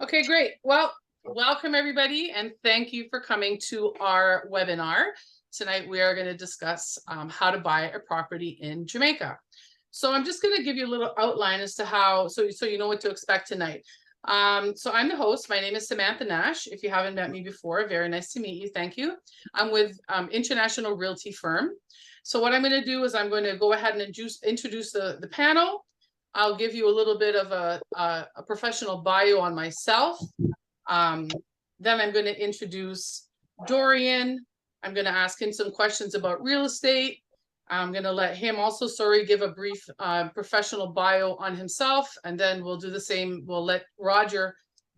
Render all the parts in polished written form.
Okay, great. Well, welcome everybody, and thank you for coming to our webinar. Tonight we are going to discuss how to buy a property in Jamaica. So I'm just going to give you a little outline as to how, so you know what to expect tonight. So I'm the host. My name is Samantha Nash. If you haven't met me before, very nice to meet you. Thank you. I'm with International Realty Firm. So what I'm going to do is I'm going to go ahead and introduce the panel. I'll give you a little bit of a professional bio on myself. Then I'm going to introduce Dorian. I'm going to ask him some questions about real estate. I'm going to let him also, give a brief professional bio on himself. And then we'll do the same. We'll let Roger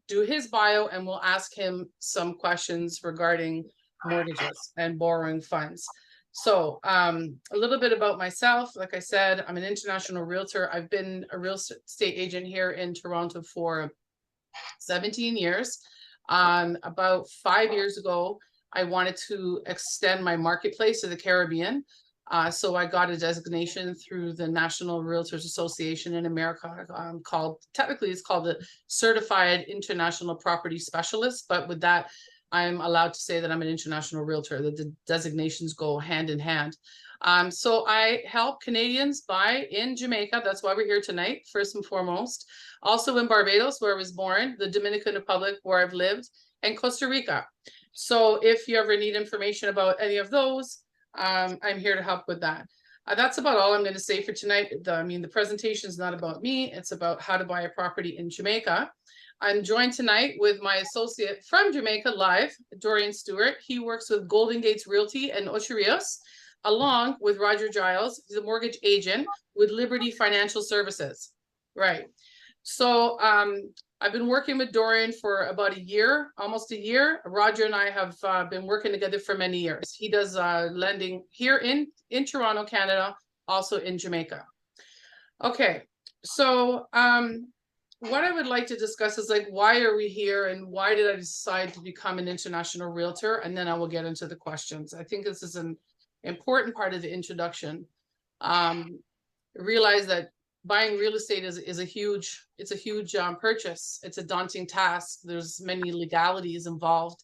do his bio and we'll ask him some questions regarding mortgages and borrowing funds. So a little bit about myself. Like I said, I'm an international realtor. I've been a real estate agent here in Toronto for 17 years. About 5 years ago, I wanted to extend my marketplace to the Caribbean. So I got a designation through the National Realtors Association in America technically it's called the Certified International Property Specialist. But with that, I'm allowed to say that I'm an international realtor, that the designations go hand in hand. So I help Canadians buy in Jamaica. That's why we're here tonight, first and foremost. Also in Barbados, where I was born, the Dominican Republic, where I've lived, and Costa Rica. So if you ever need information about any of those, I'm here to help with that. That's about all I'm going to say for tonight. The presentation is not about me. It's about how to buy a property in Jamaica. I'm joined tonight with my associate from Jamaica live, Dorian Stewart. He works with Golden Gates Realty and Ocho Rios, along with Roger Giles. He's a mortgage agent with Liberty Financial Services. Right. So I've been working with Dorian for about a year, almost a year. Roger and I have been working together for many years. He does lending here in Toronto, Canada, also in Jamaica. Okay, so what I would like to discuss is why are we here and why did I decide to become an international realtor? And then I will get into the questions. I think this is an important part of the introduction. Realize that buying real estate is a huge purchase. It's a daunting task. There's many legalities involved,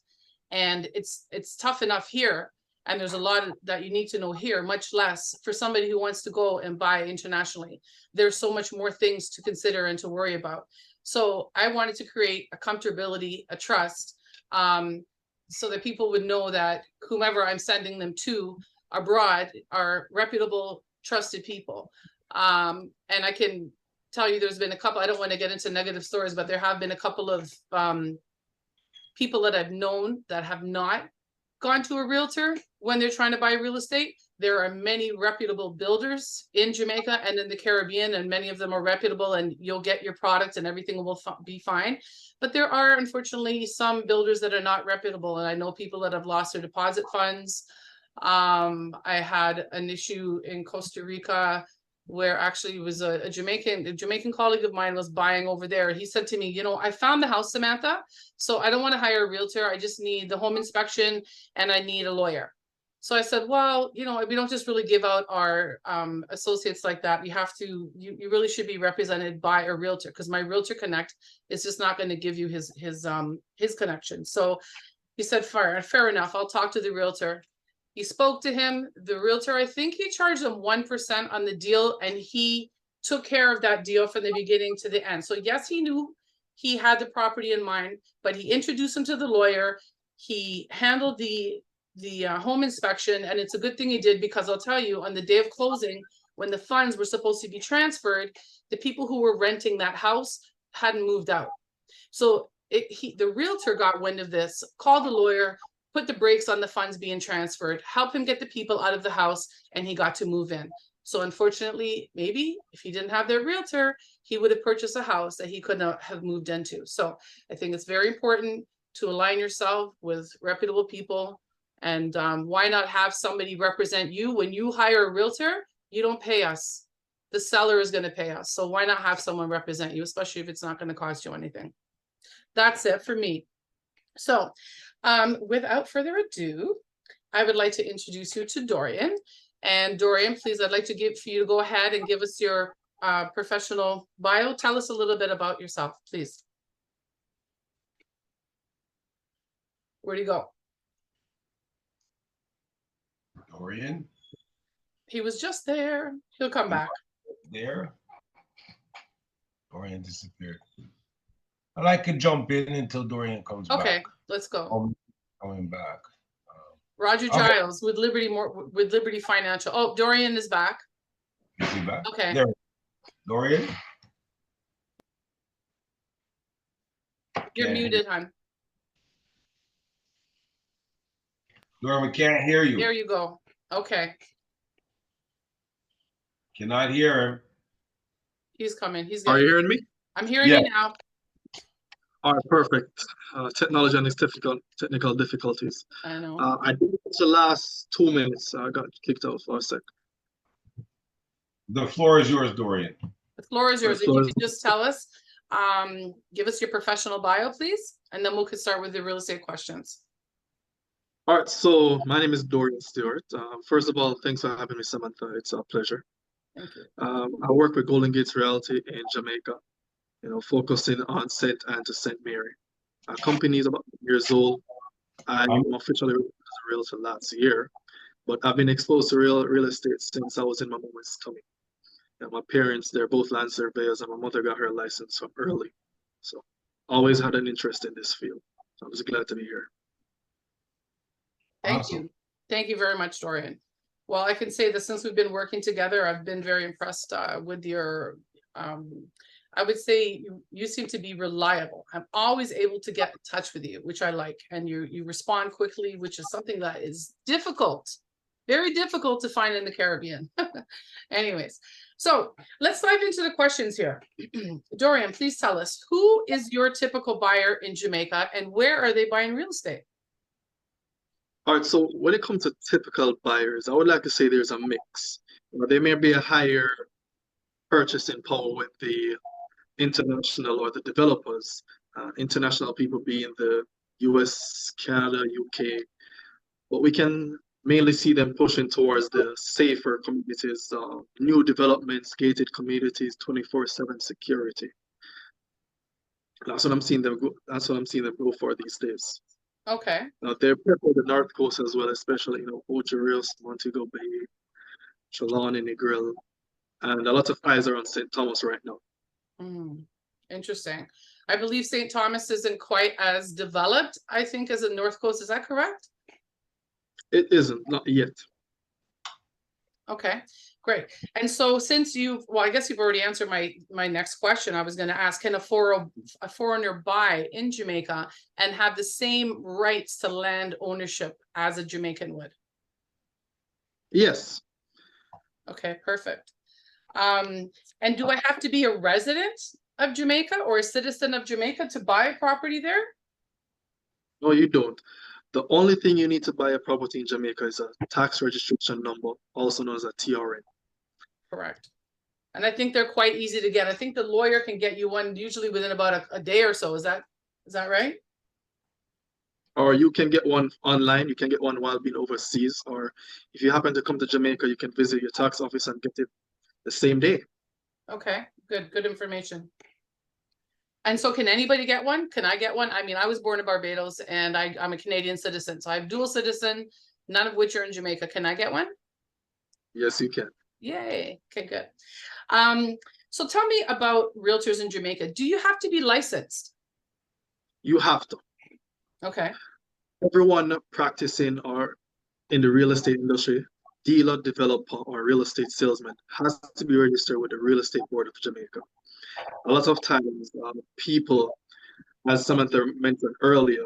and it's tough enough here. And there's a lot that you need to know here, much less for somebody who wants to go and buy internationally. There's so much more things to consider and to worry about. So I wanted to create a comfortability, a trust, so that people would know that whomever I'm sending them to abroad are reputable, trusted people. And I can tell you there's been a couple, I don't want to get into negative stories, but there have been a couple of people that I've known that have not gone to a realtor when they're trying to buy real estate. There are many reputable builders in Jamaica and in the Caribbean, and many of them are reputable, and you'll get your product and everything will be fine. But there are, unfortunately, some builders that are not reputable, and I know people that have lost their deposit funds. I had an issue in Costa Rica where actually it was a Jamaican colleague of mine was buying over there. He said to me, you know, I found the house, Samantha, so I don't want to hire a realtor. I just need the home inspection and I need a lawyer. So I said, well, you know, we don't just really give out our associates like that. You have to, you really should be represented by a realtor, because my Realtor Connect is just not going to give you his connection. So he said, fair enough. I'll talk to the realtor. He spoke to him, the realtor, I think he charged him 1% on the deal, and he took care of that deal from the beginning to the end. So yes, he knew he had the property in mind, but he introduced him to the lawyer. He handled the home inspection, and it's a good thing he did, because I'll tell you, on the day of closing, when the funds were supposed to be transferred, the people who were renting that house hadn't moved out. So the realtor got wind of this, called the lawyer, put the brakes on the funds being transferred, help him get the people out of the house, and he got to move in. So unfortunately, maybe if he didn't have their realtor, he would have purchased a house that he could not have moved into. So I think it's very important to align yourself with reputable people. And why not have somebody represent you? When you hire a realtor, you don't pay us. The seller is going to pay us. So why not have someone represent you, especially if it's not going to cost you anything? That's it for me. So without further ado, I would like to introduce you to Dorian. And Dorian, please, I'd like to for you to go ahead and give us your professional bio. Tell us a little bit about yourself, please. Where'd he go? Dorian? He was just there. He'll come back. There? Dorian disappeared. And I could jump in until Dorian comes back. Okay, let's go. Coming back. Roger Giles with Liberty Financial. Oh, Dorian is back. Is he back? Okay. There. Dorian? You're muted, hon. Dorian, we can't hear you. There you go. Okay. Cannot hear him. He's coming. Are you hearing me? I'm hearing you now. All right, perfect. Technology and its technical difficulties. I know. I did the last 2 minutes. I got kicked out for a sec. The floor is yours, Dorian. The floor is yours. If you could just tell us, give us your professional bio, please, and then we'll start with the real estate questions. All right, so my name is Dorian Stewart. First of all, thanks for having me, Samantha. It's a pleasure. Thank you. I work with Golden Gates Realty in Jamaica, focusing on St. Anne to St. Mary. Our company is about 8 years old. I'm officially as a realtor last year, but I've been exposed to real estate since I was in my mama's tummy. And my parents, they're both land surveyors, and my mother got her license from early. So always had an interest in this field. So I'm just glad to be here. Thank you. Thank you very much, Dorian. Well, I can say that since we've been working together, I've been very impressed with your, I would say you seem to be reliable. I'm always able to get in touch with you, which I like. And you respond quickly, which is something that is difficult, very difficult to find in the Caribbean. Anyways, so let's dive into the questions here. Dorian, please tell us, who is your typical buyer in Jamaica and where are they buying real estate? All right, so when it comes to typical buyers, I would like to say there's a mix. There may be a higher purchasing power with the international or the developers, international people being the US, Canada, UK, but we can mainly see them pushing towards the safer communities, new developments, gated communities, 24/7 security. That's what I'm seeing them go. That's what I'm seeing them go for these days. Okay. They're prepared the North Coast as well, especially Ocho Rios, Montego Bay, Trelawney, Negril, and a lot of eyes are on St. Thomas right now. Interesting. I believe St. Thomas isn't quite as developed, I think, as the North Coast. Is that correct? It isn't, not yet. Okay, great. And so since well, I guess you've already answered my next question. I was going to ask, can a foreigner buy in Jamaica and have the same rights to land ownership as a Jamaican would? Yes. Okay, perfect. And do I have to be a resident of Jamaica or a citizen of Jamaica to buy a property there? No, you don't. The only thing you need to buy a property in Jamaica is a tax registration number, also known as a TRN. Correct. And I think they're quite easy to get. I think the lawyer can get you one usually within about a day or so. Is that right? Or you can get one online. You can get one while being overseas. Or if you happen to come to Jamaica, you can visit your tax office and get it the same day. Okay, good information. And so can anybody get one? Can I get one? I mean, I was born in Barbados and I'm a Canadian citizen. So I have dual citizen, none of which are in Jamaica. Can I get one? Yes, you can. Yay. Okay, good. So tell me about realtors in Jamaica. Do you have to be licensed? You have to. Okay. Everyone practicing or in the real estate industry, dealer, developer, or real estate salesman has to be registered with the Real Estate Board of Jamaica. A lot of times, people, as Samantha mentioned earlier,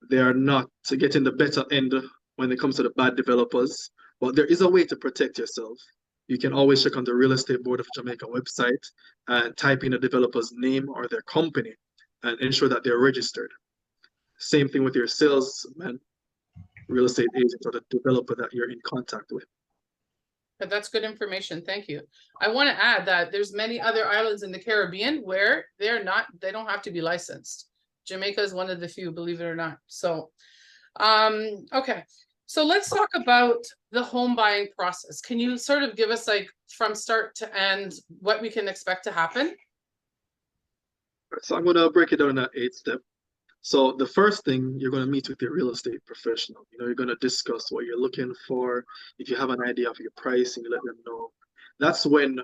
they are not getting the better end when it comes to the bad developers. But there is a way to protect yourself. You can always check on the Real Estate Board of Jamaica website and type in a developer's name or their company and ensure that they're registered. Same thing with your salesman, real estate agent, or the developer that you're in contact with. That's good information. Thank you. I want to add that there's many other islands in the Caribbean where they don't have to be licensed. Jamaica is one of the few, believe it or not. So, okay. So let's talk about the home buying process. Can you sort of give us like from start to end what we can expect to happen? So I'm going to break it down in 8 steps. So the first thing, you're going to meet with your real estate professional. You know, you're going to discuss what you're looking for. If you have an idea of your pricing, you let them know. That's when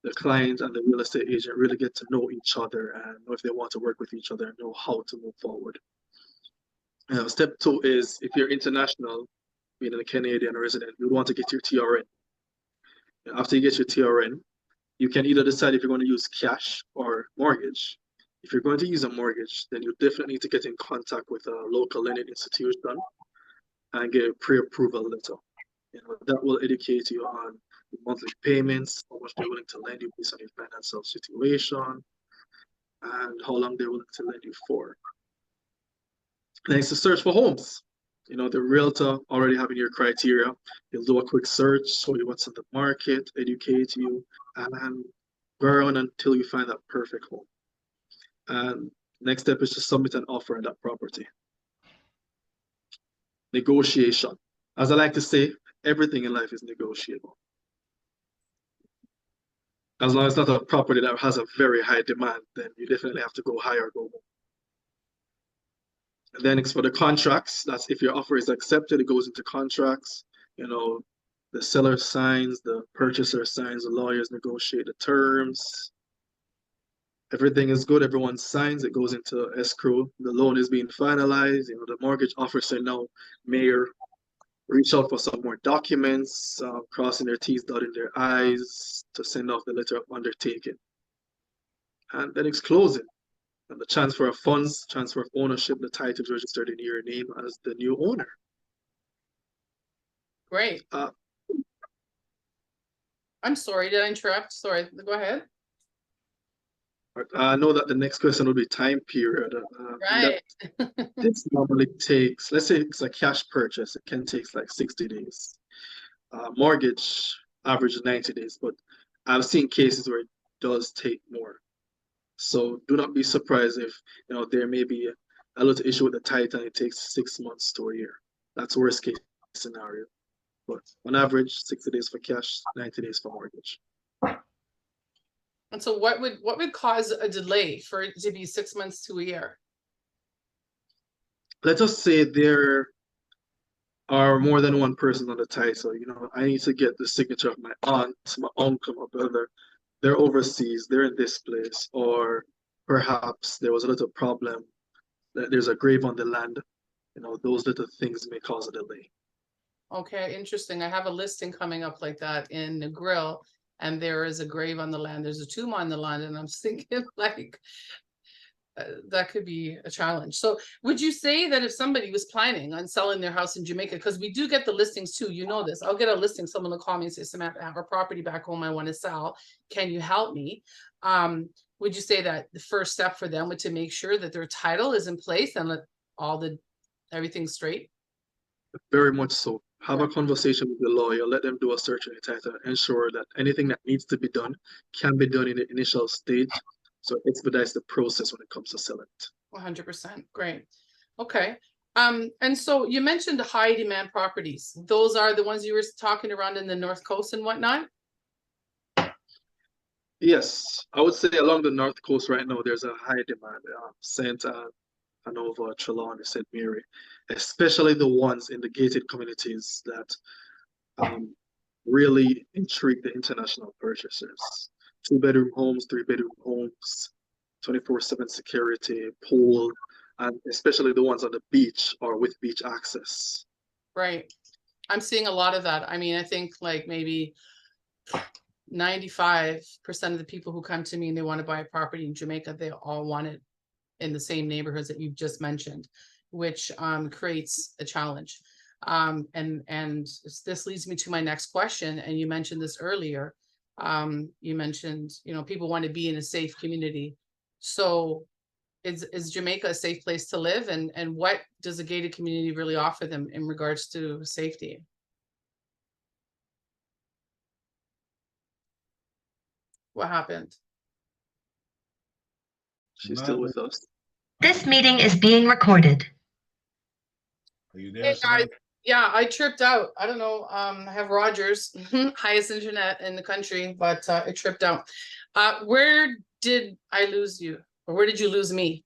the client and the real estate agent really get to know each other and know if they want to work with each other and know how to move forward. Step two is if you're international, meaning a Canadian resident, you want to get your TRN. After you get your TRN, you can either decide if you're going to use cash or mortgage. If you're going to use a mortgage, then you definitely need to get in contact with a local lending institution and get a pre-approval letter. You know, that will educate you on the monthly payments, how much they're willing to lend you based on your financial situation, and how long they're willing to lend you for. Next, to search for homes. You know, the realtor already having your criteria. He'll do a quick search, show you what's in the market, educate you, and go around until you find that perfect home. And next step is to submit an offer on that property. Negotiation. As I like to say, everything in life is negotiable. As long as it's not a property that has a very high demand, then you definitely have to go higher or go low. And then it's for the contracts. That's if your offer is accepted, it goes into contracts. You know, the seller signs, the purchaser signs, the lawyers negotiate the terms. Everything is good, everyone signs, it goes into escrow. The loan is being finalized. You know, the mortgage officer now may reach out for some more documents, crossing their T's, dotting their I's to send off the letter of undertaking. And then it's closing. And the transfer of funds, transfer of ownership, the title is registered in your name as the new owner. Great. I'm sorry, did I interrupt? Sorry, go ahead. I know that the next question will be time period. Right. This normally takes, let's say it's a cash purchase, it can take like 60 days. Mortgage, average 90 days, but I've seen cases where it does take more. So do not be surprised if, you know, there may be a little issue with the title and it takes 6 months to a year. That's worst case scenario. But on average, 60 days for cash, 90 days for mortgage. And so what would cause a delay for it to be 6 months to a year? Let us say there are more than one person on the title. You know, I need to get the signature of my aunt, my uncle, my brother. They're overseas, they're in this place, or perhaps there was a little problem that there's a grave on the land. You know, those little things may cause a delay. Okay, interesting. I have a listing coming up like that in the grill, and there is a grave on the land. There's a tomb on the land, and I'm thinking like that could be a challenge. So would you say that if somebody was planning on selling their house in Jamaica, because we do get the listings too, you know this, I'll get a listing, someone will call me and say, Samantha, I have a property back home I want to sell. Can you help me? Would you say that the first step for them would to make sure that their title is in place and let everything straight? Very much so. Have a conversation with the lawyer, let them do a search on your title, ensure that anything that needs to be done can be done in the initial stage. So it expedites the process when it comes to selling it. 100%. Great. Okay. And so you mentioned the high demand properties. Those are the ones you were talking around in the North Coast and whatnot? Yes, I would say along the North Coast right now, there's a high demand. St. Hanover, Trelawney, St. Mary, especially the ones in the gated communities that really intrigue the international purchasers. 2-bedroom homes, 3-bedroom homes, 24/7 security, pool, and especially the ones on the beach or with beach access. Right. I'm seeing a lot of that. I mean, I think like maybe 95% of the people who come to me and they want to buy a property in Jamaica, they all want it in the same neighborhoods that you've just mentioned, which creates a challenge. And this leads me to my next question. And you mentioned this earlier. You mentioned, you know, people want to be in a safe community. So is Jamaica a safe place to live? And what does a gated community really offer them in regards to safety? What happened? She's still with us. This meeting is being recorded. Are you there, Hey guys, Samantha? yeah, I tripped out. I don't know. I have Rogers, highest internet in the country, but it tripped out. Where did I lose you? Or where did you lose me?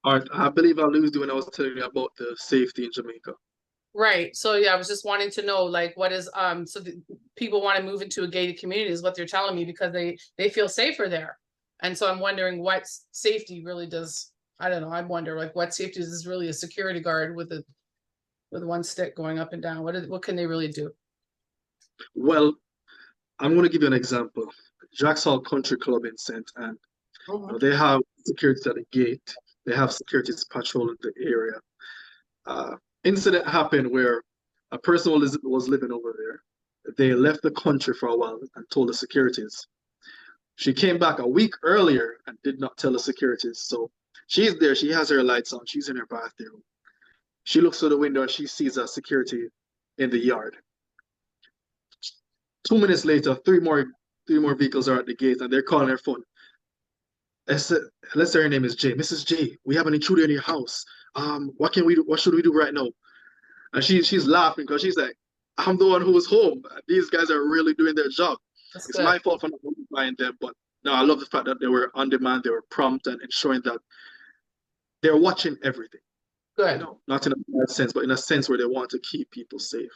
All right, I believe I lose you when I was telling you about the safety in Jamaica. Right. So yeah, I was just wanting to know like what is so the people want to move into a gated community is what they're telling me because they feel safer there. And so I'm wondering what safety really does. I don't know. I wonder like what safety is really a security guard with one stick going up and down. What can they really do? Well, I'm going to give you an example. Jackson Country Club in St. Anne. Mhm. They have security at the gate. They have securities patrolling the area. Incident happened where a person was living over there. They left the country for a while and told the securities. She came back a week earlier and did not tell the securities. So she's there. She has her lights on. She's in her bathroom. She looks through the window and she sees a security in the yard. 2 minutes later, three more vehicles are at the gate and they're calling her phone. Let's say her name is Jay. Mrs. J, we have an intruder in your house. What can we do? What should we do right now? And she's laughing because she's like, I'm the one who was home. These guys are really doing their job. That's It's good. my fault for not notifying them, but no, I love the fact that they were on demand, they were prompt and ensuring that they're watching everything. Good. Not in a bad sense, but in a sense where they want to keep people safe.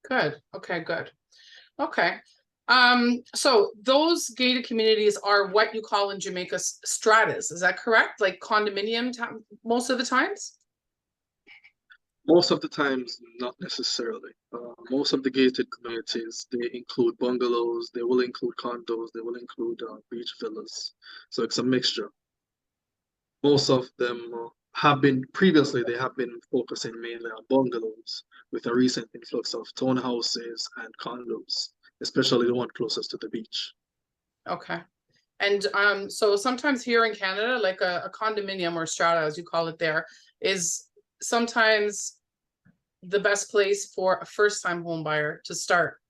Good. Okay, good. Okay. So those gated communities are what you call in Jamaica stratas. Is that correct? Like condominium most of the times? Most of the times, not necessarily. Most of the gated communities, they include bungalows, they will include condos, they will include beach villas. So it's a mixture. Most of them they have been focusing mainly on bungalows with a recent influx of townhouses and condos, especially the one closest to the beach. Okay. And so sometimes here in Canada, like a condominium or strata, as you call it there, is sometimes the best place for a first-time home buyer to start.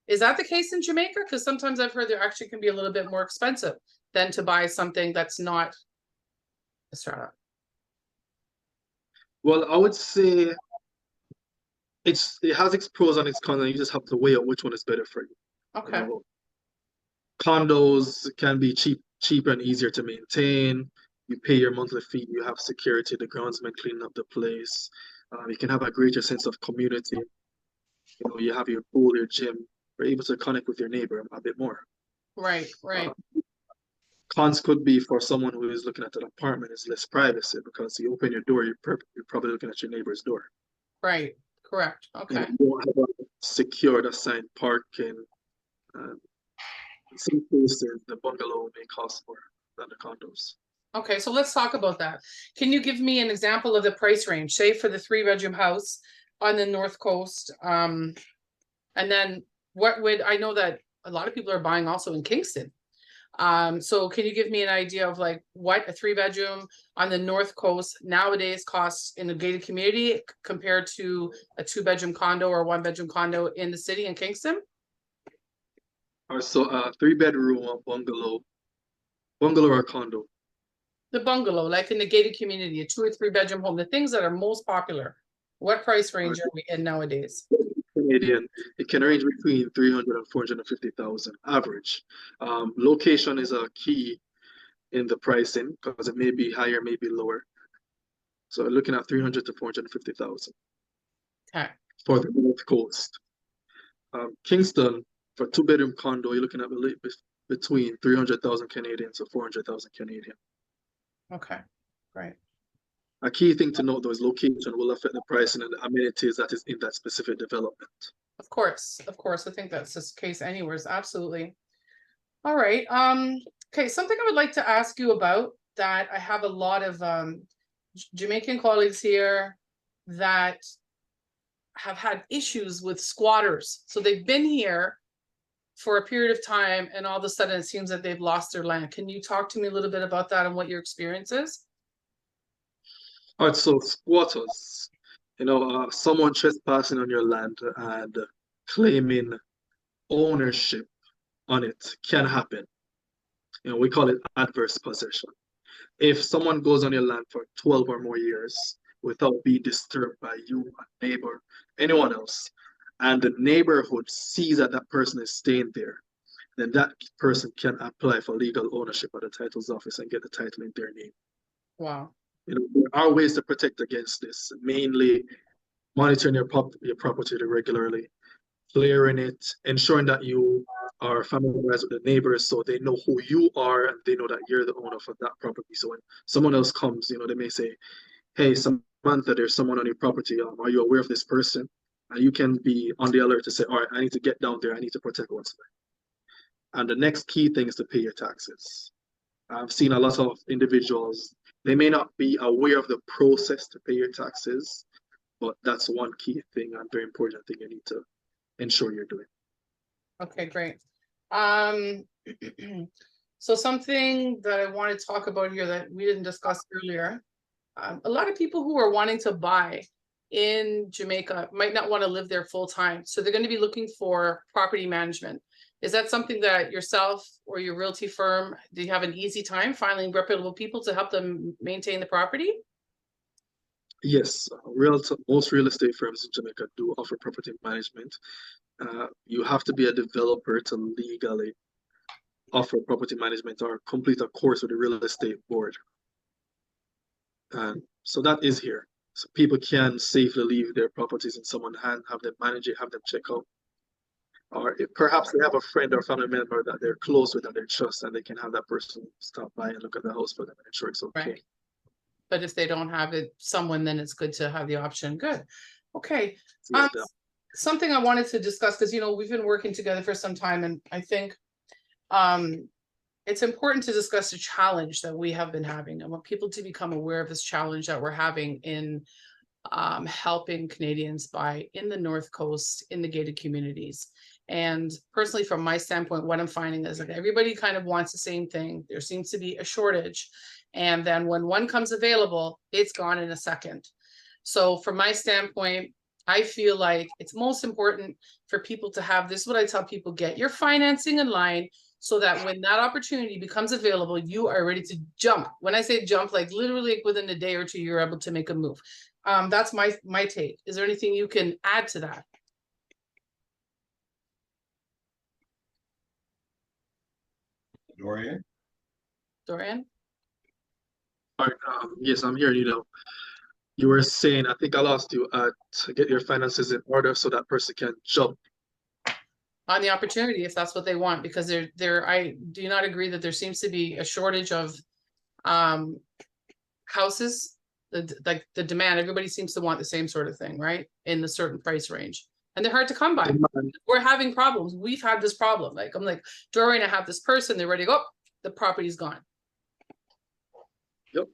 Is that the case in Jamaica? Because sometimes I've heard there actually can be a little bit more expensive than to buy something that's not a strata. Well, I would say it has its pros and its cons, and you just have to weigh out which one is better for you. Okay. Condos can be cheaper and easier to maintain. You pay your monthly fee, you have security, the groundsman cleaning up the place. You can have a greater sense of community. You have your pool, your gym. You're able to connect with your neighbor a bit more. Right, right. Cons could be for someone who is looking at an apartment is less privacy because you open your door, you're probably looking at your neighbor's door. Right, correct. Okay. You don't have a secured assigned parking. In some cases, the bungalow may cost more than the condos. Okay, so let's talk about that. Can you give me an example of the price range, say for the 3-bedroom house on the North Coast? And then I know that a lot of people are buying also in Kingston. So can you give me an idea of like what a 3-bedroom on the North Coast nowadays costs in a gated community compared to a 2-bedroom condo or 1-bedroom condo in the city in Kingston? All right, so 3-bedroom bungalow or condo? The bungalow, like in the gated community, a 2 or 3-bedroom home, the things that are most popular. What price range are we in nowadays? Canadian, it can range between 300 and 450,000 average. Location is a key in the pricing because it may be higher, may be lower. So looking at 300 to 450,000 Okay. for the North Coast. Kingston, for 2-bedroom condo, you're looking at between 300,000 Canadian to 400,000 Canadian. Okay, great. A key thing to note though is location will affect the pricing and the amenities that is in that specific development. Of course. I think that's the case anywhere. Absolutely. All right. Okay, something I would like to ask you about that I have a lot of Jamaican colleagues here that have had issues with squatters. So they've been here for a period of time and all of a sudden it seems that they've lost their land. Can you talk to me a little bit about that and what your experience is? All right, so squatters, someone trespassing on your land and claiming ownership on it can happen. We call it adverse possession. If someone goes on your land for 12 or more years without being disturbed by you, a neighbor, anyone else, and the neighborhood sees that that person is staying there, then that person can apply for legal ownership at the titles office and get the title in their name. Wow. You know, there are ways to protect against this, mainly monitoring your property regularly, clearing it, ensuring that you are familiarized with the neighbors so they know who you are and they know that you're the owner of that property. So when someone else comes, you know, they may say, hey, Samantha, there's someone on your property. Are you aware of this person? And you can be on the alert to say, all right, I need to get down there. I need to protect what's there. And the next key thing is to pay your taxes. I've seen a lot of individuals, they may not be aware of the process to pay your taxes, but that's one key thing and very important thing you need to ensure you're doing. Okay, great. So something that I want to talk about here that we didn't discuss earlier, a lot of people who are wanting to buy in Jamaica might not want to live there full time. So they're going to be looking for property management. Is that something that yourself or your realty firm, do you have an easy time finding reputable people to help them maintain the property? Yes, most real estate firms in Jamaica do offer property management. You have to be a developer to legally offer property management or complete a course with the real estate board. So that is here. So people can safely leave their properties in someone's hand, have them manage it, have them check out. Or if perhaps they have a friend or family member that they're close with, that they trust, and they can have that person stop by and look at the house for them and ensure it's okay. Right. But if they don't have it, someone, then it's good to have the option. Good. Okay. Yeah, Something I wanted to discuss, because, you know, we've been working together for some time, and I think it's important to discuss the challenge that we have been having. I want people to become aware of this challenge that we're having in helping Canadians buy in the North Coast, in the gated communities. And personally, from my standpoint, what I'm finding is that everybody kind of wants the same thing. There seems to be a shortage. And then when one comes available, it's gone in a second. So from my standpoint, I feel like it's most important for people to have this, what I tell people, get your financing in line so that when that opportunity becomes available, you are ready to jump. When I say jump, like literally within a day or two, you're able to make a move. That's my take. Is there anything you can add to that? Dorian? Dorian? All right, yes, I'm here. You know, you were saying, I think I lost you, to get your finances in order so that person can jump On the opportunity, if that's what they want, because I do not agree that there seems to be a shortage of houses. Like the demand, everybody seems to want the same sort of thing, right? In the certain price range. And they're hard to come by. We're having problems. We've had this problem. Like, I'm like, Dorian, I have this person, they're ready to go, oh, the property's gone. Yep.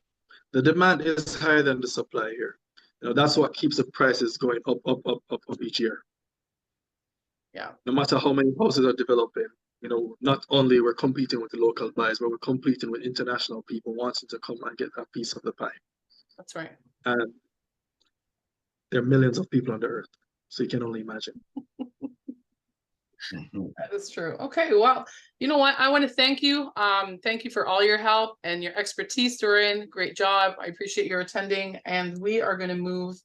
The demand is higher than the supply here. You know, that's what keeps the prices going up each year. Yeah. No matter how many houses are developing, you know, not only we're competing with the local buyers, but we're competing with international people wanting to come and get that piece of the pie. That's right. And there are millions of people on the earth, so you can only imagine. That is true. Okay, well, you know what? I want to thank you. Thank you for all your help and your expertise, Dorian. Great job. I appreciate your attending, and we are going to move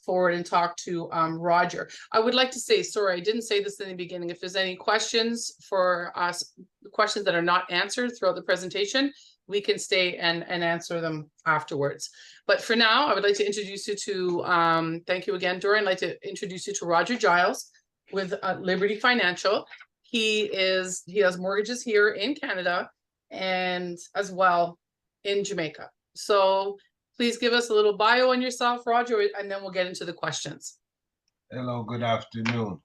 forward and talk to Roger. I would like to say, sorry, I didn't say this in the beginning. If there's any questions for us, questions that are not answered throughout the presentation, we can stay and answer them afterwards. But for now, I would like to introduce you to, thank you again, Dorian. I'd like to introduce you to Roger Giles with Liberty Financial. He has mortgages here in Canada and as well in Jamaica. So please give us a little bio on yourself, Roger, and then we'll get into the questions. Hello, good afternoon.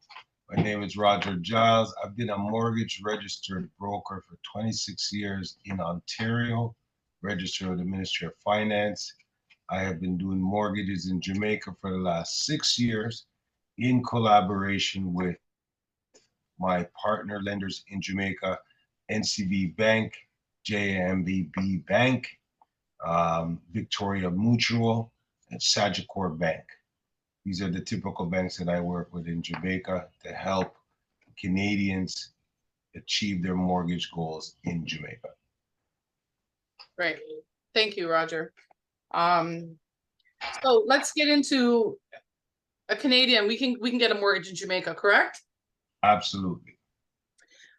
My name is Roger Giles. I've been a mortgage registered broker for 26 years in Ontario, registered with the Ministry of Finance. I have been doing mortgages in Jamaica for the last 6 years in collaboration with my partner lenders in Jamaica, NCB Bank, JMBB Bank, Victoria Mutual, and Sagicor Bank. These are the typical banks that I work with in Jamaica to help Canadians achieve their mortgage goals in Jamaica. Great. Thank you, Roger. So let's get into a Canadian. We can get a mortgage in Jamaica, correct? Absolutely.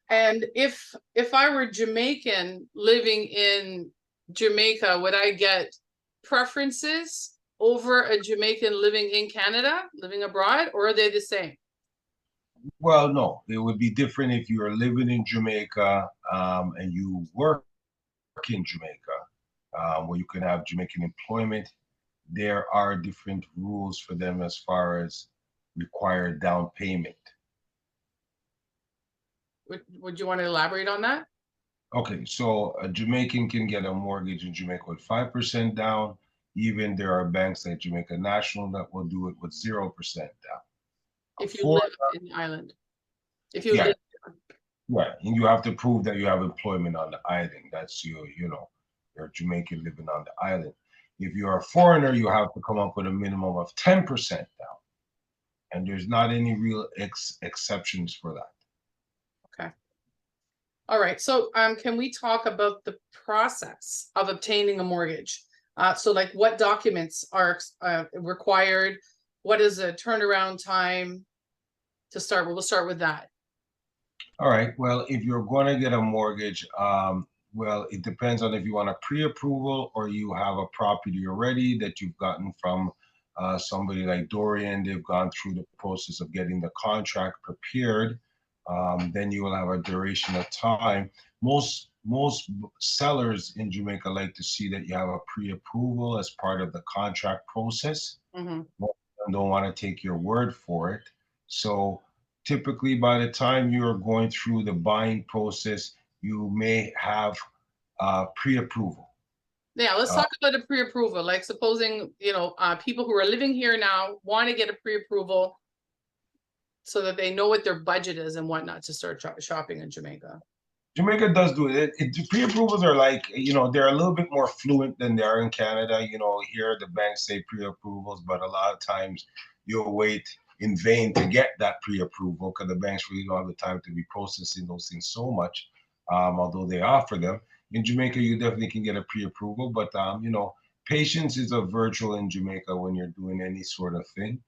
And if I were Jamaican living in Jamaica, would I get preferences over a Jamaican living in Canada, living abroad, or are they the same? Well, no, it would be different if you are living in Jamaica and you work in Jamaica, where you can have Jamaican employment. There are different rules for them as far as required down payment. Would you want to elaborate on that? Okay, so a Jamaican can get a mortgage in Jamaica with 5% down. Even there are banks like Jamaica National that will do it with 0% down. If you For, live in the island, if you yeah, live, right, and you have to prove that you have employment on the island. That's you're Jamaican living on the island. If you're a foreigner, you have to come up with a minimum of 10% down, and there's not any real exceptions for that. okay. All right, so can we talk about the process of obtaining a mortgage? So like what documents are required? What is a turnaround time to start? We'll start with that. All right. Well, if you're going to get a mortgage, well, it depends on if you want a pre-approval or you have a property already that you've gotten from somebody like Dorian. They've gone through the process of getting the contract prepared. Then you will have a duration of time. Most sellers in Jamaica like to see that you have a pre-approval as part of the contract process. Mm-hmm. Most of them don't want to take your word for it. So typically by the time you're going through the buying process, you may have pre-approval. Yeah, let's talk about a pre-approval. Like supposing, people who are living here now want to get a pre-approval so that they know what their budget is and whatnot to start shopping in Jamaica. Jamaica does do it. Pre-approvals are like, they're a little bit more fluent than they are in Canada. Here the banks say pre-approvals, but a lot of times you'll wait in vain to get that pre-approval because the banks really don't have the time to be processing those things so much, although they offer them. In Jamaica, you definitely can get a pre-approval, but patience is a virtue in Jamaica when you're doing any sort of thing.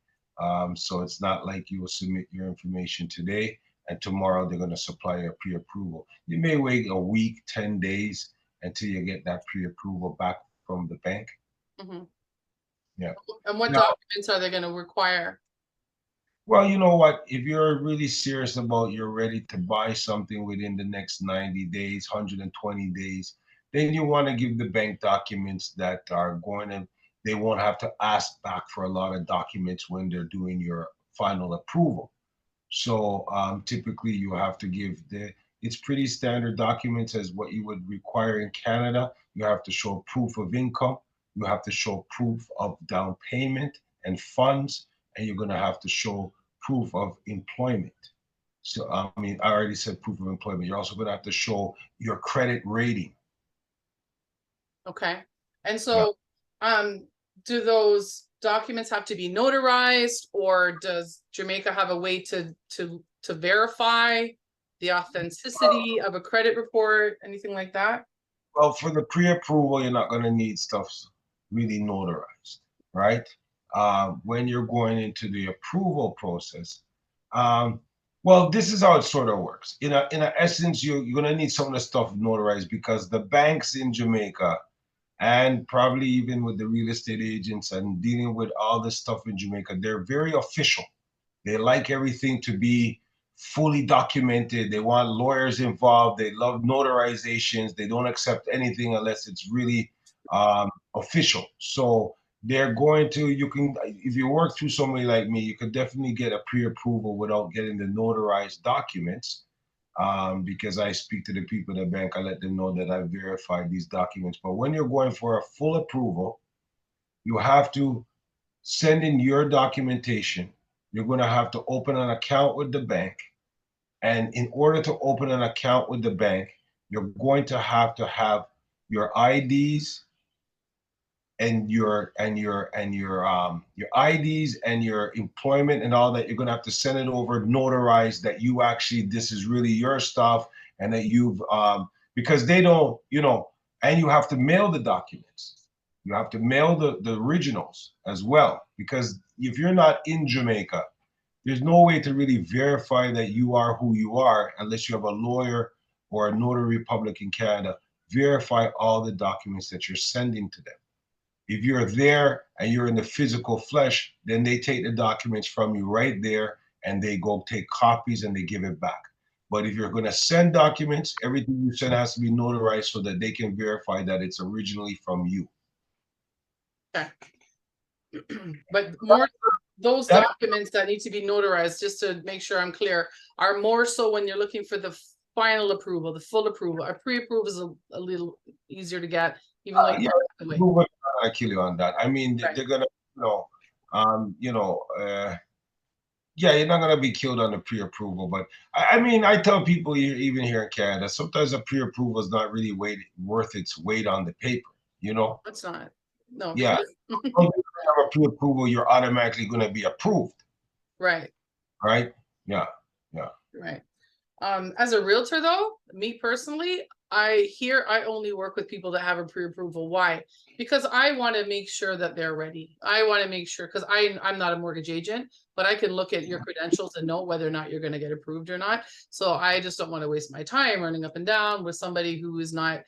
So it's not like you will submit your information today and tomorrow they're going to supply a pre-approval. You may wait a week, 10 days until you get that pre-approval back from the bank. Mm-hmm. Yeah. And what documents are they going to require? Well, you know what? If you're really serious about you're ready to buy something within the next 90 days, 120 days, then you want to give the bank documents that are they won't have to ask back for a lot of documents when they're doing your final approval. So typically you have to give it's pretty standard documents as what you would require in Canada. You have to show proof of income. You have to show proof of down payment and funds, and you're going to have to show proof of employment. So, I already said proof of employment. You're also going to have to show your credit rating. Okay. And so, do those documents have to be notarized, or does Jamaica have a way to verify the authenticity of a credit report, anything like that? Well, for the pre-approval, you're not going to need stuff really notarized, right? When you're going into the approval process, well, this is how it sort of works. In essence, you're going to need some of the stuff notarized because the banks in Jamaica, and probably even with the real estate agents and dealing with all this stuff in Jamaica, they're very official. They like everything to be fully documented. They want lawyers involved. They love notarizations. They don't accept anything unless it's really official. So they're going to, if you work through somebody like me, you could definitely get a pre-approval without getting the notarized documents. Because I speak to the people at the bank, I let them know that I verified these documents. But when you're going for a full approval, you have to send in your documentation. You're going to have to open an account with the bank. And in order to open an account with the bank, you're going to have your IDs and your IDs and your employment and all that. You're going to have to send it over notarized that you actually, this is really your stuff, and that you've because they don't, and you have to mail the documents. You have to mail the originals as well, because if you're not in Jamaica, there's no way to really verify that you are who you are unless you have a lawyer or a notary public in Canada verify all the documents that you're sending to them. If you're there and you're in the physical flesh, then they take the documents from you right there and they go take copies and they give it back. But if you're going to send documents, everything you send has to be notarized so that they can verify that it's originally from you. Okay. But more, those documents that need to be notarized, just to make sure I'm clear, are more so when you're looking for the final approval, the full approval. A pre-approval is a little easier to get, even though Yeah, I kill you on that. I mean, Right. they're gonna, yeah, you're not gonna be killed on the pre-approval. But I mean, I tell people even here in Canada, sometimes a pre-approval is not really worth its weight on the paper. You know? It's not. No. Yeah. Because Once you have a pre-approval, you're automatically going to be approved. right. Right? Yeah. Yeah. Right. As a realtor though, me personally, I only work with people that have a pre-approval. Why? Because I want to make sure that they're ready. I want to make sure, because I'm not a mortgage agent, but I can look at your credentials and know whether or not you're going to get approved or not. So I just don't want to waste my time running up and down with somebody who is not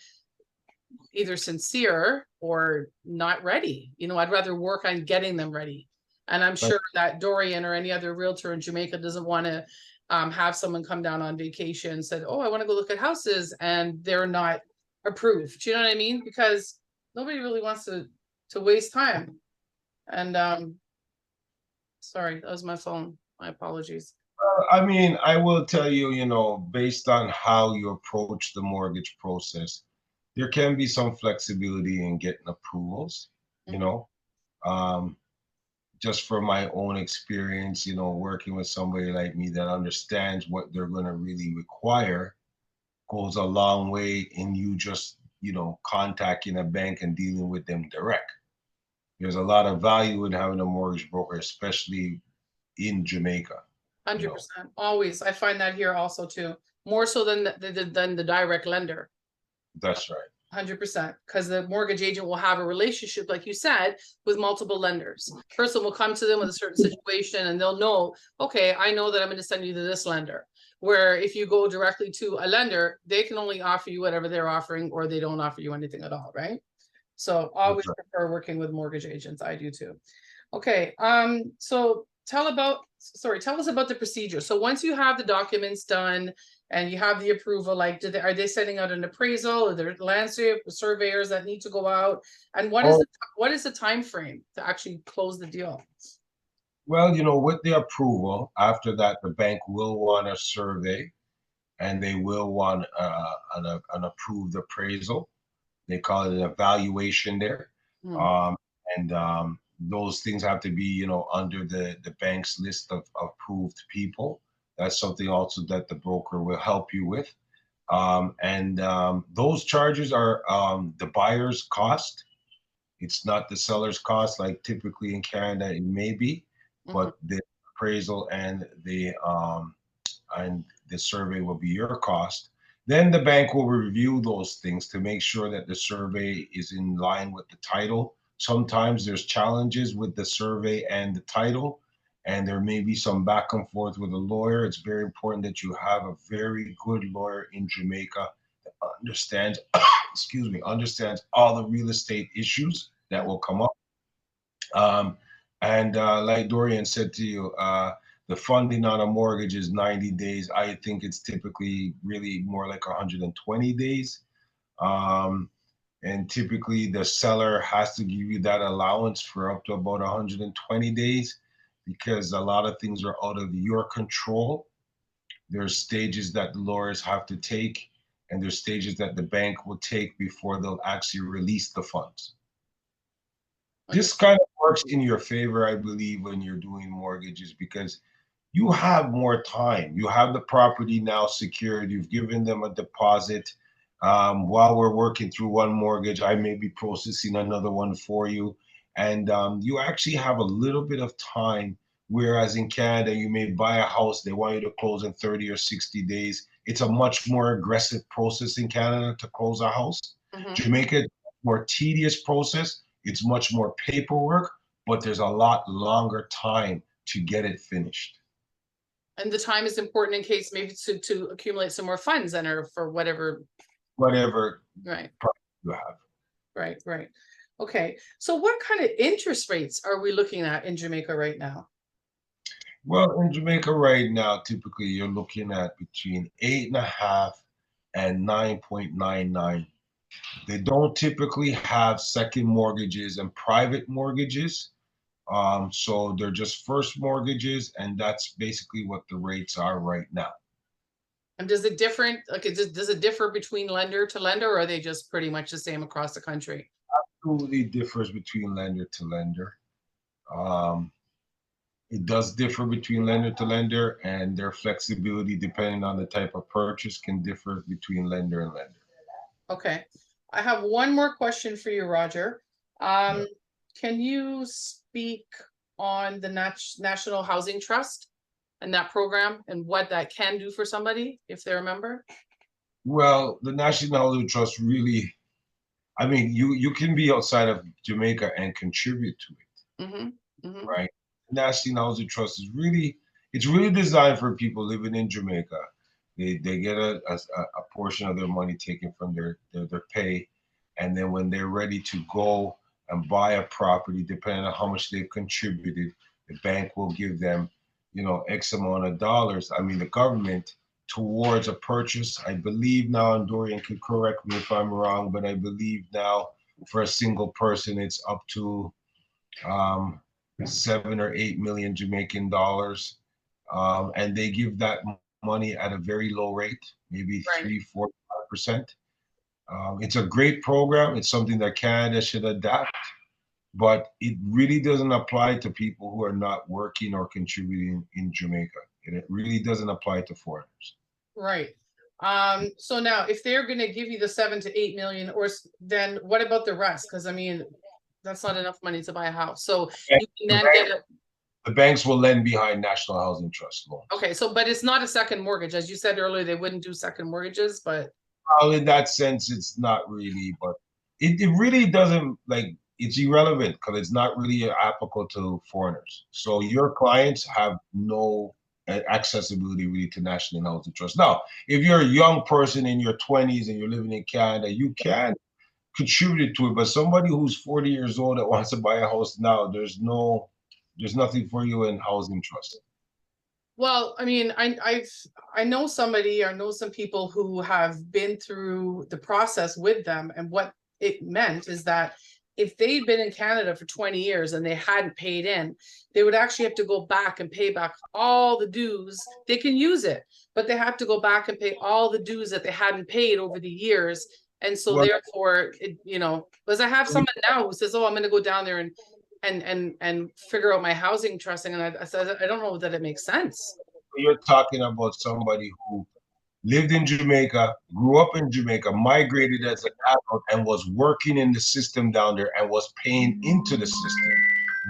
either sincere or not ready. You know, I'd rather work on getting them ready. And I'm sure that Dorian or any other realtor in Jamaica doesn't want to have someone come down on vacation and said, oh, I want to go look at houses, and they're not approved. Do you know what I mean? Because nobody really wants to waste time. And sorry, that was my phone. My apologies. I mean, I will tell you, based on how you approach the mortgage process, there can be some flexibility in getting approvals, you know. Just from my own experience, working with somebody like me that understands what they're going to really require goes a long way in you just, contacting a bank and dealing with them direct. There's a lot of value in having a mortgage broker, especially in Jamaica. 100%. Always. I find that here also too. More so than the direct lender. That's right. 100%, because the mortgage agent will have a relationship, like you said, with multiple lenders. Person will come to them with a certain situation and they'll know, okay, I know that I'm going to send you to this lender. Where if you go directly to a lender, they can only offer you whatever they're offering, or they don't offer you anything at all, right? So always prefer working with mortgage agents. I do too. Okay, so tell us about the procedure. So once you have the documents done and you have the approval, like, are they sending out an appraisal? Are there landscape surveyors that need to go out? And what is the time frame to actually close the deal? Well, with the approval, after that, the bank will want a survey and they will want an approved appraisal. They call it an evaluation there. And those things have to be, under the bank's list of approved people. That's something also that the broker will help you with. Those charges are the buyer's cost. It's not the seller's cost, like typically in Canada it may be, but the appraisal and the survey will be your cost. Then the bank will review those things to make sure that the survey is in line with the title. Sometimes there's challenges with the survey and the title, and there may be some back and forth with a lawyer. It's very important that you have a very good lawyer in Jamaica that understands, understands all the real estate issues that will come up. Like Dorian said to you, the funding on a mortgage is 90 days. I think it's typically really more like 120 days. And typically the seller has to give you that allowance for up to about 120 days because a lot of things are out of your control. There's stages that the lawyers have to take, and there's stages that the bank will take before they'll actually release the funds. This kind of works in your favor, I believe, when you're doing mortgages because you have more time. You have the property now secured. You've given them a deposit. While we're working through one mortgage, I may be processing another one for you. And you actually have a little bit of time, whereas in Canada, you may buy a house, they want you to close in 30 or 60 days. It's a much more aggressive process in Canada to close a house. Jamaica, it's a more tedious process. It's much more paperwork, but there's a lot longer time to get it finished. And the time is important in case maybe to accumulate some more funds and or for whatever right you have. Right. Okay, so what kind of interest rates are we looking at in Jamaica right now? Well, in Jamaica right now, typically you're looking at between 8.5 and 9.99. They don't typically have second mortgages and private mortgages. So they're just first mortgages, and that's basically what the rates are right now. And does it different, like, does it differ between lender to lender, or are they just pretty much the same across the country? Absolutely differs between lender to lender. Um, it does differ between lender to lender, and their flexibility, depending on the type of purchase, can differ between lender and lender. Okay, I have one more question for you, Roger. Can you speak on the National Housing Trust and that program and what that can do for somebody if they're a member? Well, the National Housing Trust really, I mean, you can be outside of Jamaica and contribute to it, right? National Housing Trust is really, it's really designed for people living in Jamaica. They get a portion of their money taken from their pay, and then when they're ready to go and buy a property, depending on how much they've contributed, the bank will give them, X amount of dollars. I mean, the government towards a purchase. I believe now, and Dorian can correct me if I'm wrong, but I believe now for a single person, it's up to 7 or 8 million Jamaican dollars. And they give that money at a very low rate, maybe Right. 3, 4, 5%. It's a great program. It's something that Canada should adapt, but it really doesn't apply to people who are not working or contributing in Jamaica. It really doesn't apply to foreigners. Right. So now if they're gonna give you the 7 to 8 million, then what about the rest? Because I mean, that's not enough money to buy a house. So you can then get it. The banks will lend behind National Housing Trust loans. Okay, so but it's not a second mortgage. As you said earlier, they wouldn't do second mortgages, but Well, in that sense, it's not really, but it really doesn't, like, it's irrelevant because it's not really applicable to foreigners. So your clients have no accessibility really to National Housing Trust. Now, if you're a young person in your 20s and you're living in Canada, you can contribute to it. But somebody who's 40 years old that wants to buy a house now, there's nothing for you in housing trust. well, I mean, I know somebody, I know some people who have been through the process with them, and what it meant is that if they'd been in Canada for 20 years and they hadn't paid in, they would actually have to go back and pay back all the dues. They can use it, but they have to go back and pay all the dues that they hadn't paid over the years. And so Well, therefore, because I have someone now who says, "Oh, I'm going to go down there and figure out my housing trusting," and I said, "I don't know that it makes sense." you're talking about somebody who lived in Jamaica, grew up in Jamaica, migrated as an adult, and was working in the system down there and was paying into the system.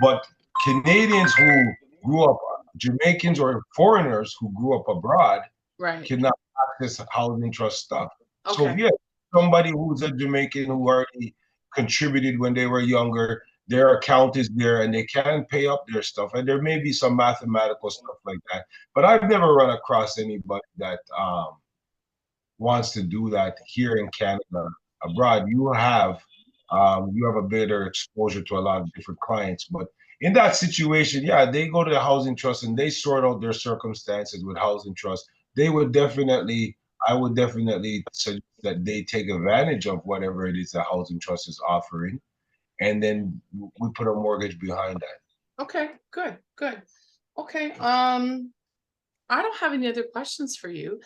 But Canadians who grew up, Jamaicans or foreigners who grew up abroad, Right. cannot access housing trust stuff. So Okay. if you have somebody who's a Jamaican who already contributed when they were younger, their account is there and they can pay up their stuff. And there may be some mathematical stuff like that. But I've never run across anybody that wants to do that here in Canada. Abroad, you have a better exposure to a lot of different clients. But in that situation, yeah, they go to the housing trust and they sort out their circumstances with housing trust. I would definitely suggest that they take advantage of whatever it is the housing trust is offering, and then we put a mortgage behind that. Okay, good. Okay, I don't have any other questions for you.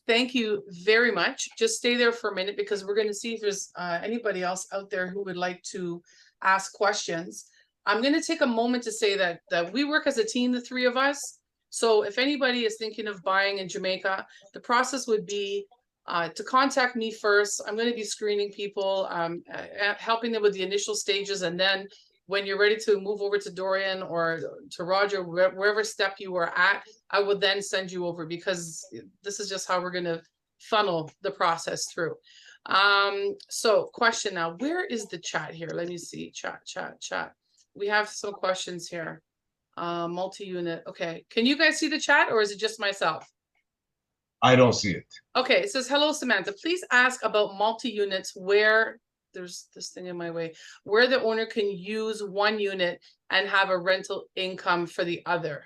Thank you very much. Just stay there for a minute because we're going to see if there's anybody else out there who would like to ask questions. I'm going to take a moment to say that we work as a team, the three of us. So if anybody is thinking of buying in Jamaica, the process would be to contact me first. I'm going to be screening people, helping them with the initial stages, and then when you're ready to move over to Dorian or to Roger, wherever step you are at, I would then send you over, because this is just how we're going to funnel the process through. So question now, where is the chat here? Let me see, chat. We have some questions here. Multi-unit. Okay. Can you guys see the chat, or is it just myself? I don't see it. Okay. It says, hello, Samantha. Please ask about multi-units where there's this thing in my way, where the owner can use one unit and have a rental income for the other.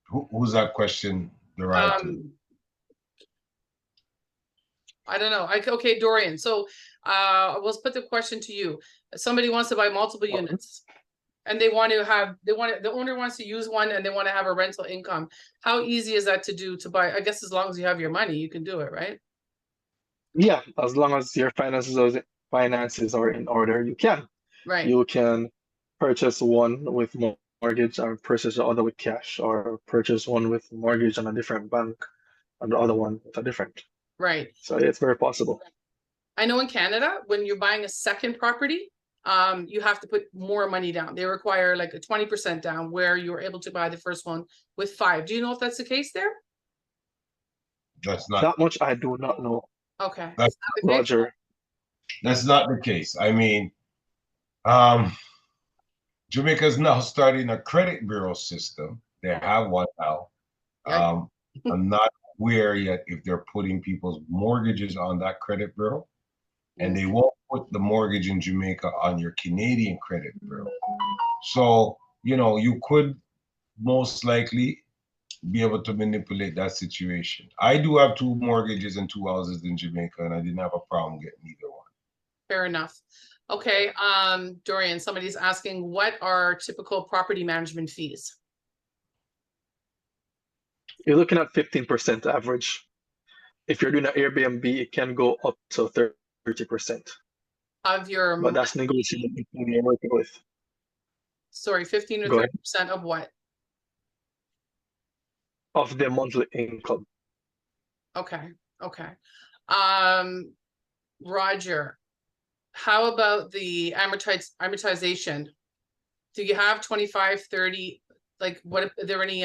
Who's that question derived to? I don't know. Okay, Dorian. So let's put the question to you. Somebody wants to buy multiple units and the owner wants to use one and they want to have a rental income. How easy is that to do to buy? I guess as long as you have your money, you can do it, right? Yeah, as long as your finances are in order, you can. Right. You can purchase one with mortgage and purchase the other with cash, or purchase one with mortgage on a different bank and the other one with a different. Right. So it's very possible. I know in Canada, when you're buying a second property, you have to put more money down. They require like a 20% down, where you're able to buy the first one with 5. Do you know if that's the case there? That's not That much I do not know. Okay. That's Roger. That's not the case. I mean, Jamaica's now starting a credit bureau system. They have one now. Yeah. I'm not aware yet if they're putting people's mortgages on that credit bureau, and they won't put the mortgage in Jamaica on your Canadian credit bureau. So, you know, you could most likely be able to manipulate that situation. I do have 2 mortgages and 2 houses in Jamaica, and I didn't have a problem getting either one. Fair enough. Okay, Dorian, somebody's asking, what are typical property management fees? You're looking at 15% average. If you're doing an Airbnb, it can go up to 30%. Of your, But that's negotiable with who you're working with. sorry, 15 or Go ahead. 30% of what? Of their monthly income. Okay, okay. Roger, how about the amortization? Do you have 25, 30? Like, what are there any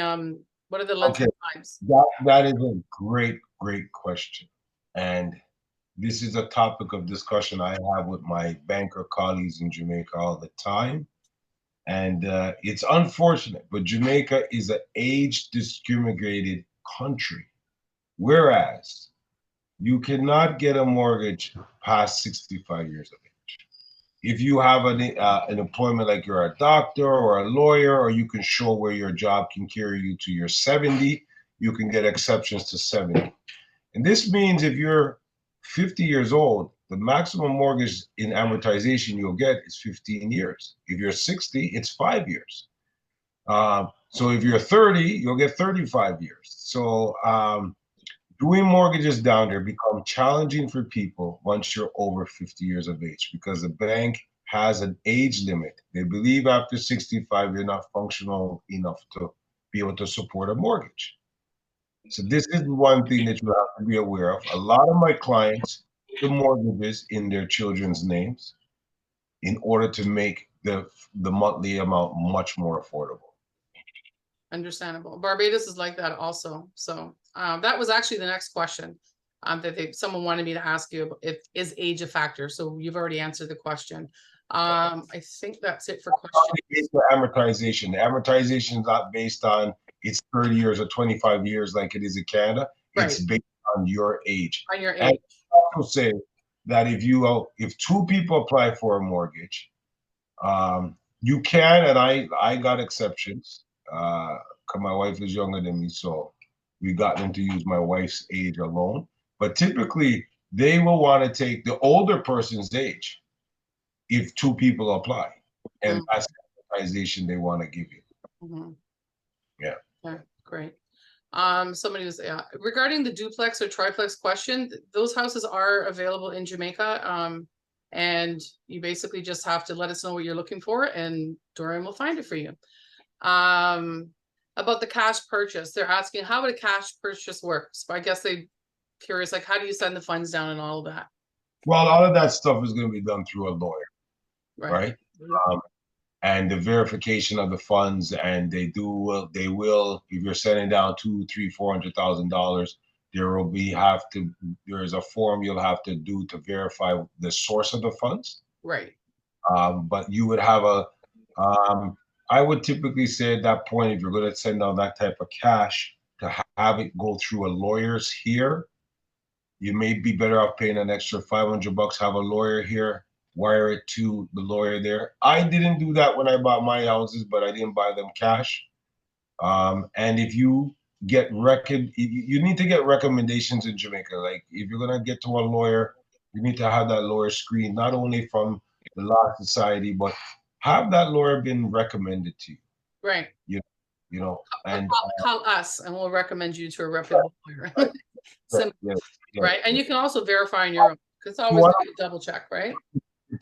what are the length of times? That is a great question. And this is a topic of discussion I have with my banker colleagues in Jamaica all the time. And it's unfortunate, but Jamaica is an age discriminated country. Whereas you cannot get a mortgage past 65 years of age. If you have an employment, like you're a doctor or a lawyer, or you can show where your job can carry you to your 70, you can get exceptions to 70. And this means if you're 50 years old, the maximum mortgage in amortization you'll get is 15 years. If you're 60, it's 5 years. So if you're 30, you'll get 35 years. So doing mortgages down there become challenging for people once you're over 50 years of age, because the bank has an age limit. They believe after 65, you're not functional enough to be able to support a mortgage. So this is one thing that you have to be aware of. A lot of my clients put mortgages in their children's names in order to make the monthly amount much more affordable. Understandable. Barbados is like that also. So that was actually the next question that someone wanted me to ask you, if is age a factor. So you've already answered the question. I think that's it for questions. Based on amortization. The amortization is not based on it's 30 years or 25 years like it is in Canada. Right. It's based on your age. On your age. And I also say that if 2 people apply for a mortgage, you can, and I got exceptions. Because my wife is younger than me, so we got them to use my wife's age alone. But typically, they will want to take the older person's age if 2 people apply, and that's the amortization they want to give you. Yeah. Okay, great. Somebody was regarding the duplex or triplex question. Those houses are available in Jamaica, and you basically just have to let us know what you're looking for, and Dorian will find it for you. About the cash purchase, they're asking how would a cash purchase work? So I guess they're curious, like, how do you send the funds down and all of that? Well, all of that stuff is going to be done through a lawyer, right? And the verification of the funds, and they will, if you're sending down $200,000, $300,000, $400,000, there is a form you'll have to do to verify the source of the funds. Right. But you would have I would typically say at that point, if you're going to send out that type of cash, to have it go through a lawyer's here, You may be better off paying an extra $500, have a lawyer here, wire it to the lawyer there. I didn't do that when I bought my houses, but I didn't buy them cash. And if you get you need to get recommendations in Jamaica. Like if you're gonna get to a lawyer, you need to have that lawyer screened, not only from the Law Society, but have that lawyer been recommended to you. Right. You know, and call us and we'll recommend you to a reputable lawyer. yeah, right. And you can also verify on your own, because it's always good to double check, right?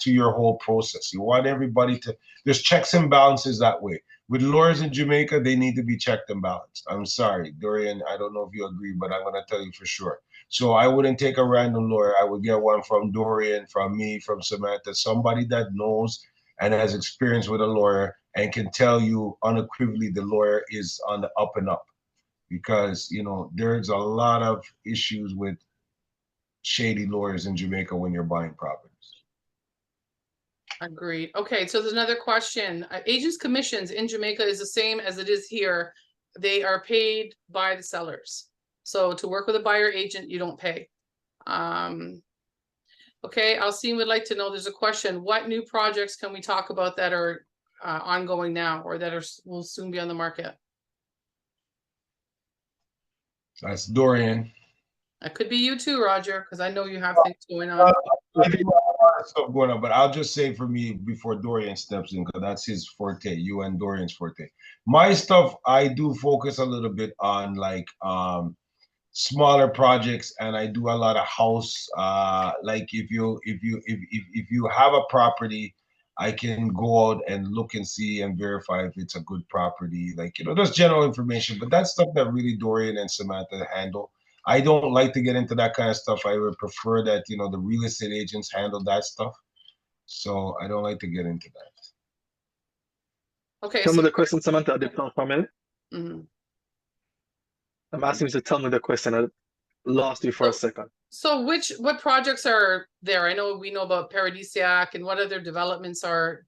To your whole process. You want everybody to, there's checks and balances that way. With lawyers in Jamaica, they need to be checked and balanced. I'm sorry, Dorian, I don't know if you agree, but I'm going to tell you for sure. So I wouldn't take a random lawyer. I would get one from Dorian, from me, from Samantha, somebody that knows and has experience with a lawyer and can tell you unequivocally the lawyer is on the up and up. Because, you know, there's a lot of issues with shady lawyers in Jamaica when you're buying properties. Agreed. Okay, so there's another question. Agents' commissions in Jamaica is the same as it is here. They are paid by the sellers. So to work with a buyer agent, you don't pay. Okay, Alcine would like to know, there's a question. What new projects can we talk about that are ongoing now or that will soon be on the market? That's Dorian. That could be you too, Roger, because I know you have things going on. I think a lot of stuff going on, but I'll just say for me before Dorian steps in, because that's his forte, you and Dorian's forte. My stuff, I do focus a little bit on like smaller projects, and I do a lot of house. Like if you have a property, I can go out and look and see and verify if it's a good property. Like, you know, there's general information, but that's stuff that really Dorian and Samantha handle. I don't like to get into that kind of stuff. I would prefer that, you know, the real estate agents handle that stuff. So I don't like to get into that. Okay. Tell me the question, Samantha, at the top for a minute. Mm-hmm. I'm asking you to tell me the question. I lost you for a second. So what projects are there? I know we know about Paradisiac, and what other developments are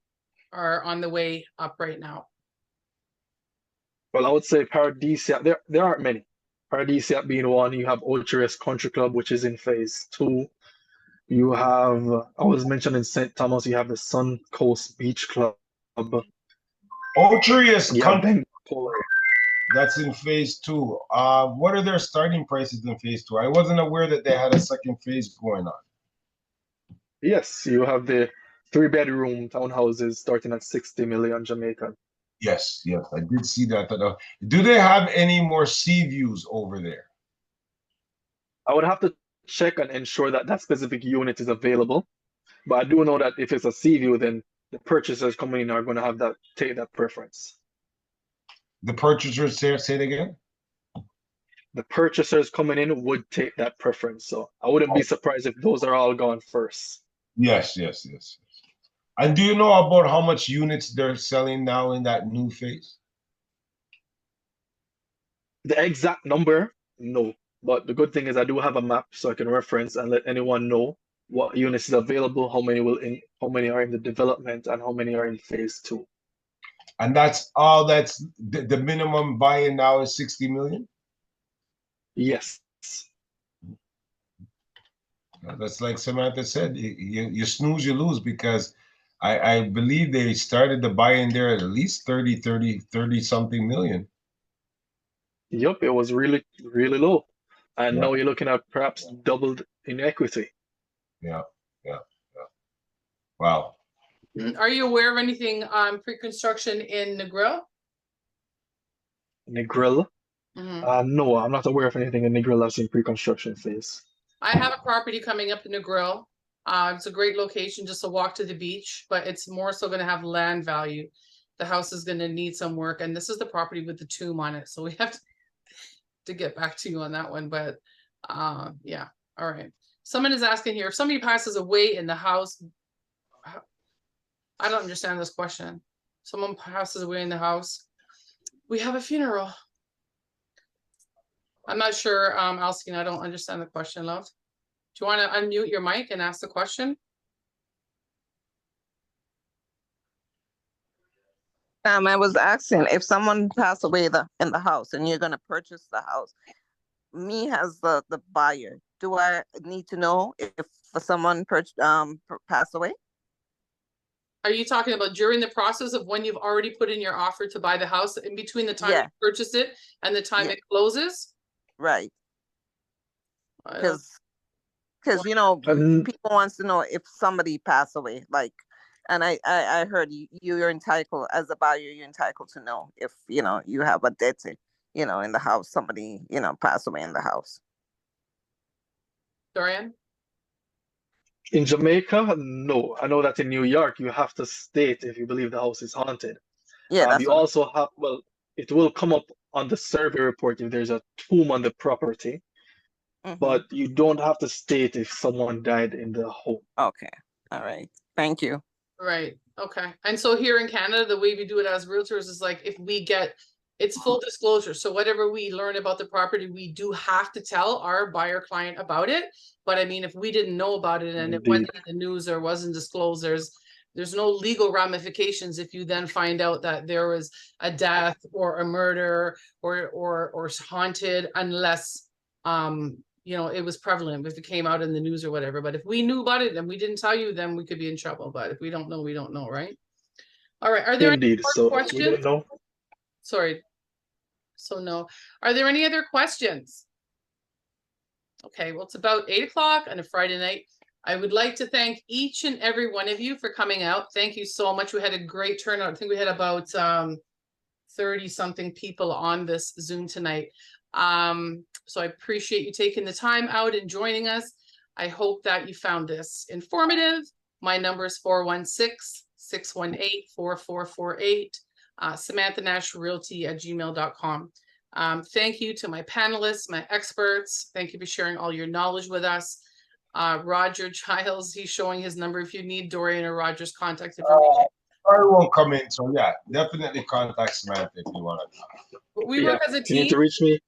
on the way up right now? Well, I would say Paradisiac. There aren't many. Paradisiac being one. You have Ultraris Country Club, which is in phase 2. You have, I was mentioning St. Thomas, you have the Sun Coast Beach Club. Ultraris Country, Club. that's in phase 2. What are their starting prices in phase 2? I wasn't aware that they had a second phase going on. Yes, you have the 3-bedroom townhouses starting at 60 million Jamaican. Yes, I did see that. Do they have any more sea views over there? I would have to check and ensure that that specific unit is available. But I do know that if it's a sea view, then the purchasers coming in are going to have that, take that preference. The purchasers, say it again? The purchasers coming in would take that preference. So I wouldn't be surprised if those are all gone first. Yes. And do you know about how much units they're selling now in that new phase? The exact number, no. But the good thing is I do have a map so I can reference and let anyone know what units is available, how many are in the development, and how many are in phase 2. And that's all. That's the minimum buy-in now is 60 million? Yes. That's like Samantha said, you snooze, you lose, because I believe they started the buy-in there at least 30 something million. Yep, it was really, really low. And now you're looking at perhaps doubled in equity. Yeah. Wow. Are you aware of anything on pre-construction in Negril? Negril? No, I'm not aware of anything in Negril that's in pre-construction phase. I have a property coming up in Negril. It's a great location, just a walk to the beach, but it's more so going to have land value. The house is going to need some work, and this is the property with the tomb on it. So we have to get back to you on that one, but yeah. All right. Someone is asking here, if somebody passes away in the house, I don't understand this question. Someone passes away in the house, we have a funeral. I'm not sure, Alcine, I don't understand the question, love. Do you want to unmute your mic and ask the question? I was asking if someone passed away in the house and you're going to purchase the house, me as the buyer, do I need to know if someone passed away? Are you talking about during the process of when you've already put in your offer to buy the house, in between the time you Yeah. purchase it and the time Yeah. it closes? Right. I don't- Because people wants to know if somebody passed away, like, and I heard you're entitled, as a buyer, you're entitled to know if you have a debt in the house, somebody passed away in the house. Dorian? In Jamaica, no. I know that in New York, you have to state if you believe the house is haunted. Yeah, that's You what. also have, well, it will come up on the survey report if there's a tomb on the property, but you don't have to state if someone died in the home. Okay. All right. Thank you. Right. Okay. And so here in Canada, the way we do it as realtors is like, if we get, it's full disclosure. So whatever we learn about the property, we do have to tell our buyer client about it. But I mean, if we didn't know about it and it went in the news or wasn't disclosed, there's no legal ramifications if you then find out that there was a death or a murder or haunted, unless it was prevalent, if it came out in the news or whatever. But if we knew about it and we didn't tell you, then we could be in trouble. But if we don't know, we don't know, right? All right. Are there any Indeed. more So we questions? don't know. Sorry. So no. Are there any other questions? Okay, well, it's about 8 o'clock on a Friday night. I would like to thank each and every one of you for coming out. Thank you so much. We had a great turnout. I think we had about 30 something people on this Zoom tonight. So I appreciate you taking the time out and joining us. I hope that you found this informative. My number is 416-618-4448. Samantha Nash Realty at gmail.com. Thank you to my panelists, my experts. Thank you for sharing all your knowledge with us. Roger Giles, he's showing his number if you need Dorian or Roger's contact information. I won't come in, so yeah, definitely contact Samantha if you want to. We work as a You need team. to reach me.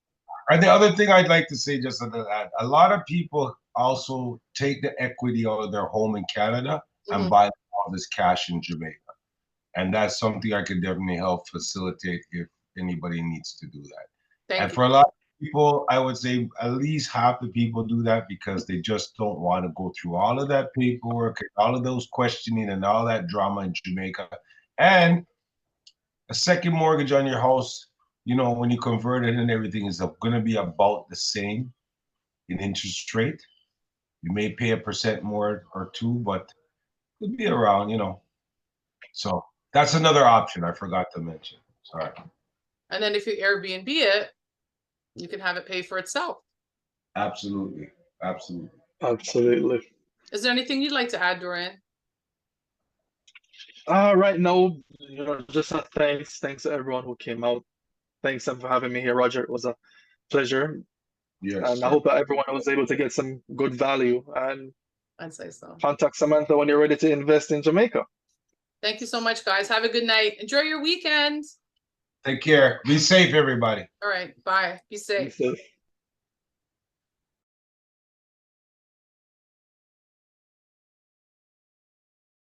And the other thing I'd like to say, just on that, a lot of people also take the equity out of their home in Canada and buy all this cash in Jamaica. And that's something I could definitely help facilitate if anybody needs to do that. Thank and you. for a lot of people, I would say at least half the people do that because they just don't want to go through all of that paperwork, all of those questioning and all that drama in Jamaica. And a second mortgage on your house, when you convert it and everything, is going to be about the same in interest rate. You may pay 1% more or 2%, but it'll be around, So that's another option I forgot to mention. Sorry. And then if you Airbnb it, you can have it pay for itself. Absolutely. Absolutely. Absolutely. Is there anything you'd like to add, Dorian? Right now, just a thanks to everyone who came out. Thanks for having me here, Roger. It was a pleasure. Yes. And I hope that everyone was able to get some good value, and I'd say so. contact Samantha when you're ready to invest in Jamaica. Thank you so much, guys. Have a good night. Enjoy your weekend. Take care. Be safe, everybody. All right. Bye. Be Be safe. safe.